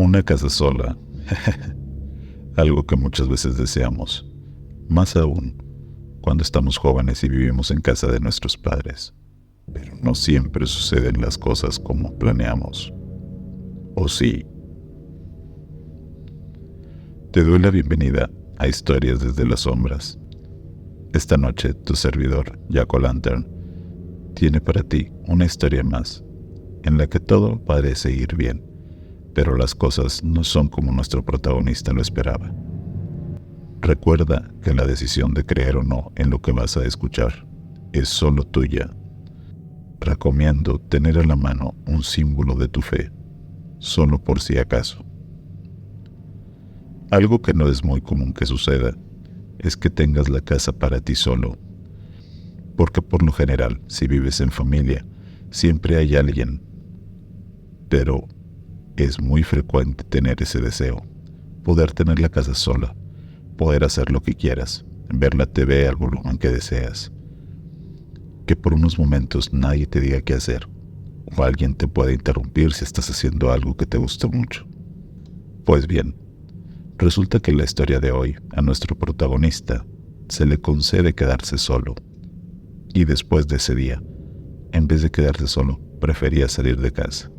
Una casa sola, algo que muchas veces deseamos, más aún cuando estamos jóvenes y vivimos en casa de nuestros padres. Pero no siempre suceden las cosas como planeamos. ¿O sí? Te doy la bienvenida a Historias desde las Sombras. Esta noche tu servidor, Jack O'Lantern, tiene para ti una historia más, en la que todo parece ir bien, pero las cosas no son como nuestro protagonista lo esperaba. Recuerda que la decisión de creer o no en lo que vas a escuchar es solo tuya. Recomiendo tener a la mano un símbolo de tu fe, solo por si acaso. Algo que no es muy común que suceda es que tengas la casa para ti solo, porque por lo general, si vives en familia, siempre hay alguien, pero es muy frecuente tener ese deseo, poder tener la casa sola, poder hacer lo que quieras, ver la TV al volumen que deseas, que por unos momentos nadie te diga qué hacer, o alguien te pueda interrumpir si estás haciendo algo que te gusta mucho. Pues bien, resulta que en la historia de hoy, a nuestro protagonista se le concede quedarse solo, y después de ese día, en vez de quedarse solo, prefería salir de casa.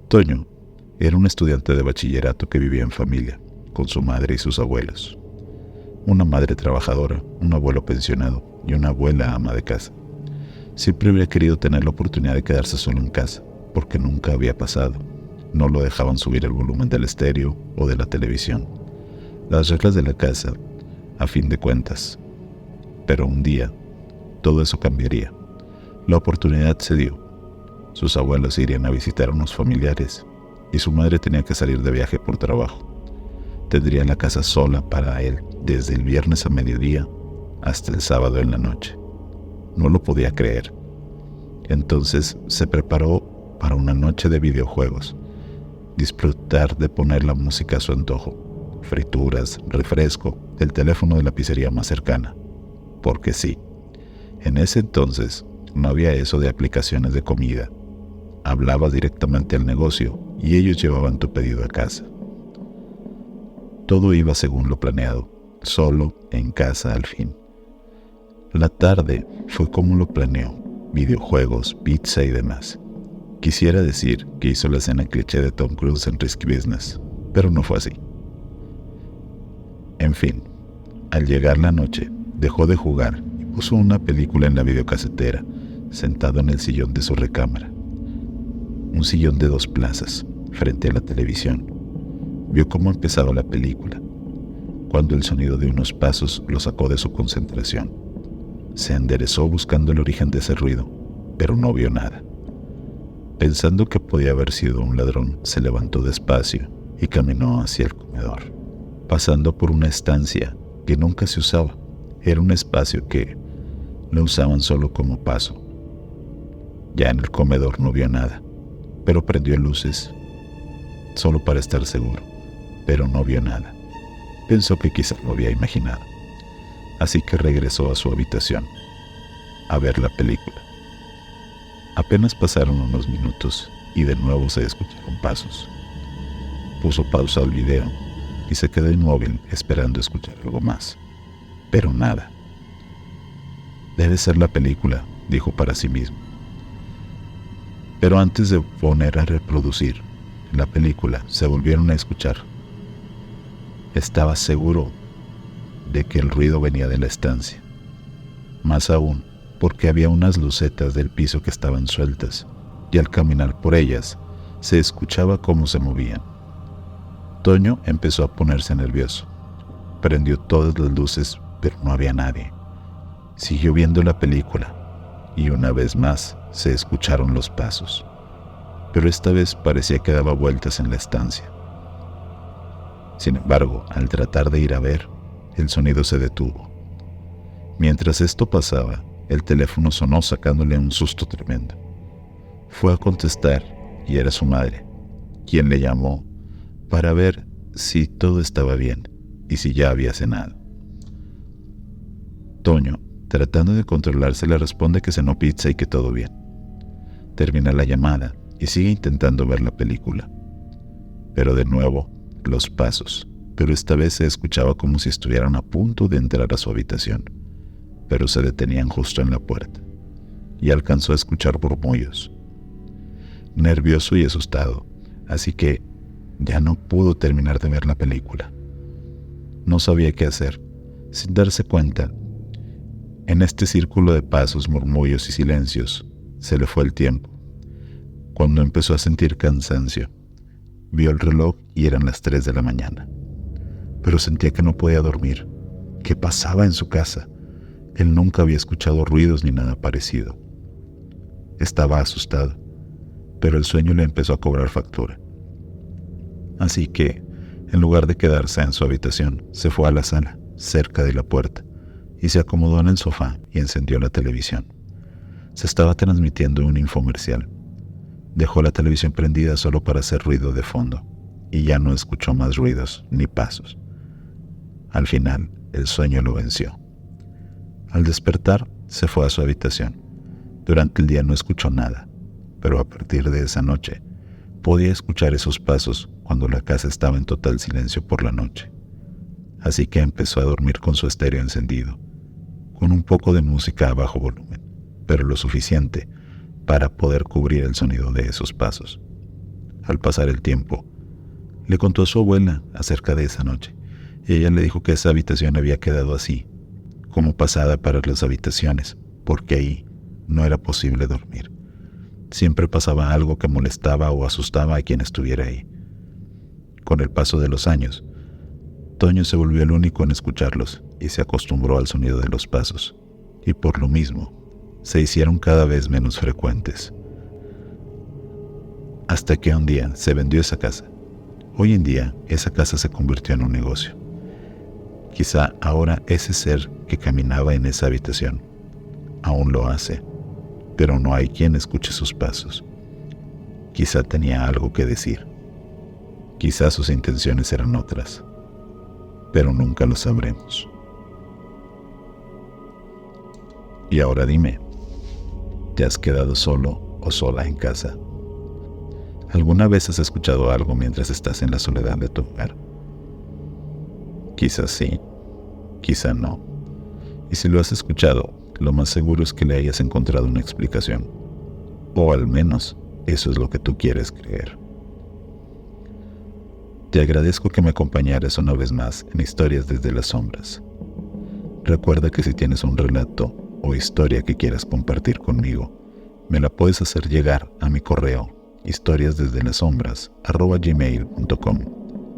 Toño era un estudiante de bachillerato que vivía en familia, con su madre y sus abuelos. Una madre trabajadora, un abuelo pensionado y una abuela ama de casa. Siempre había querido tener la oportunidad de quedarse solo en casa, porque nunca había pasado. No lo dejaban subir el volumen del estéreo o de la televisión. Las reglas de la casa, a fin de cuentas. Pero un día, todo eso cambiaría. La oportunidad se dio. Sus abuelos irían a visitar a unos familiares y su madre tenía que salir de viaje por trabajo. Tendría la casa sola para él desde el viernes a mediodía hasta el sábado en la noche. No lo podía creer. Entonces se preparó para una noche de videojuegos, disfrutar de poner la música a su antojo, frituras, refresco, el teléfono de la pizzería más cercana. Porque sí, en ese entonces no había eso de aplicaciones de comida. Hablabas directamente al negocio y ellos llevaban tu pedido a casa. Todo iba según lo planeado, solo en casa al fin. La tarde fue como lo planeó, videojuegos, pizza y demás. Quisiera decir que hizo la escena cliché de Tom Cruise en Risky Business, pero no fue así. En fin, al llegar la noche, dejó de jugar y puso una película en la videocasetera, sentado en el sillón de su recámara. Un sillón de 2 plazas, frente a la televisión. Vio cómo empezaba la película, cuando el sonido de unos pasos lo sacó de su concentración. Se enderezó buscando el origen de ese ruido, pero no vio nada. Pensando que podía haber sido un ladrón, se levantó despacio y caminó hacia el comedor, pasando por una estancia que nunca se usaba. Era un espacio que lo usaban solo como paso. Ya en el comedor no vio nada, pero prendió luces, solo para estar seguro, pero no vio nada. Pensó que quizás lo había imaginado, así que regresó a su habitación a ver la película. Apenas pasaron unos minutos y de nuevo se escucharon pasos. Puso pausa al video y se quedó inmóvil esperando escuchar algo más, pero nada. Debe ser la película, dijo para sí mismo. Pero antes de poner a reproducir la película, se volvieron a escuchar. Estaba seguro de que el ruido venía de la estancia. Más aún, porque había unas lucetas del piso que estaban sueltas, y al caminar por ellas, se escuchaba cómo se movían. Toño empezó a ponerse nervioso. Prendió todas las luces, pero no había nadie. Siguió viendo la película, y una vez más se escucharon los pasos, pero esta vez parecía que daba vueltas en la estancia. Sin embargo, al tratar de ir a ver, el sonido se detuvo. Mientras esto pasaba, el teléfono sonó sacándole un susto tremendo. Fue a contestar y era su madre, quien le llamó para ver si todo estaba bien y si ya había cenado. Toño, tratando de controlarse, le responde que cenó pizza y que todo bien. Termina la llamada y sigue intentando ver la película. Pero de nuevo, los pasos, pero esta vez se escuchaba como si estuvieran a punto de entrar a su habitación, pero se detenían justo en la puerta, y alcanzó a escuchar murmullos. Nervioso y asustado, así que ya no pudo terminar de ver la película. No sabía qué hacer. Sin darse cuenta, en este círculo de pasos, murmullos y silencios, se le fue el tiempo. Cuando empezó a sentir cansancio, vio el reloj y eran las 3 de la mañana. Pero sentía que no podía dormir. ¿Qué pasaba en su casa? Él nunca había escuchado ruidos ni nada parecido. Estaba asustado, pero el sueño le empezó a cobrar factura. Así que, en lugar de quedarse en su habitación, se fue a la sala, cerca de la puerta, y se acomodó en el sofá y encendió la televisión. Se estaba transmitiendo un infomercial. Dejó la televisión prendida solo para hacer ruido de fondo, y ya no escuchó más ruidos ni pasos. Al final, el sueño lo venció. Al despertar, se fue a su habitación. Durante el día no escuchó nada, pero a partir de esa noche, podía escuchar esos pasos cuando la casa estaba en total silencio por la noche. Así que empezó a dormir con su estéreo encendido, con un poco de música a bajo volumen, pero lo suficiente para poder cubrir el sonido de esos pasos. Al pasar el tiempo, le contó a su abuela acerca de esa noche, y ella le dijo que esa habitación había quedado así, como pasada para las habitaciones, porque ahí no era posible dormir. Siempre pasaba algo que molestaba o asustaba a quien estuviera ahí. Con el paso de los años, Toño se volvió el único en escucharlos y se acostumbró al sonido de los pasos, y por lo mismo, se hicieron cada vez menos frecuentes. Hasta que un día se vendió esa casa. Hoy en día, esa casa se convirtió en un negocio. Quizá ahora ese ser que caminaba en esa habitación aún lo hace, pero no hay quien escuche sus pasos. Quizá tenía algo que decir. Quizá sus intenciones eran otras, pero nunca lo sabremos. Y ahora dime, ¿te has quedado solo o sola en casa? ¿Alguna vez has escuchado algo mientras estás en la soledad de tu hogar? Quizás sí, quizá no. Y si lo has escuchado, lo más seguro es que le hayas encontrado una explicación. O al menos, eso es lo que tú quieres creer. Te agradezco que me acompañaras una vez más en Historias desde las Sombras. Recuerda que si tienes un relato o historia que quieras compartir conmigo, me la puedes hacer llegar a mi correo historiasdesdelasombras@gmail.com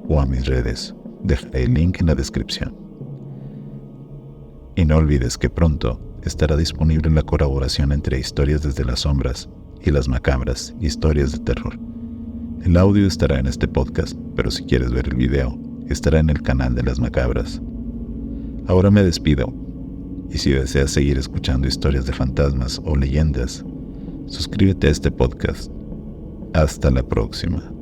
o a mis redes. Dejaré el link en la descripción. Y no olvides que pronto estará disponible la colaboración entre Historias desde las Sombras y las macabras historias de terror. El audio estará en este podcast, pero si quieres ver el video, estará en el canal de las macabras. Ahora me despido, y si deseas seguir escuchando historias de fantasmas o leyendas, suscríbete a este podcast. Hasta la próxima.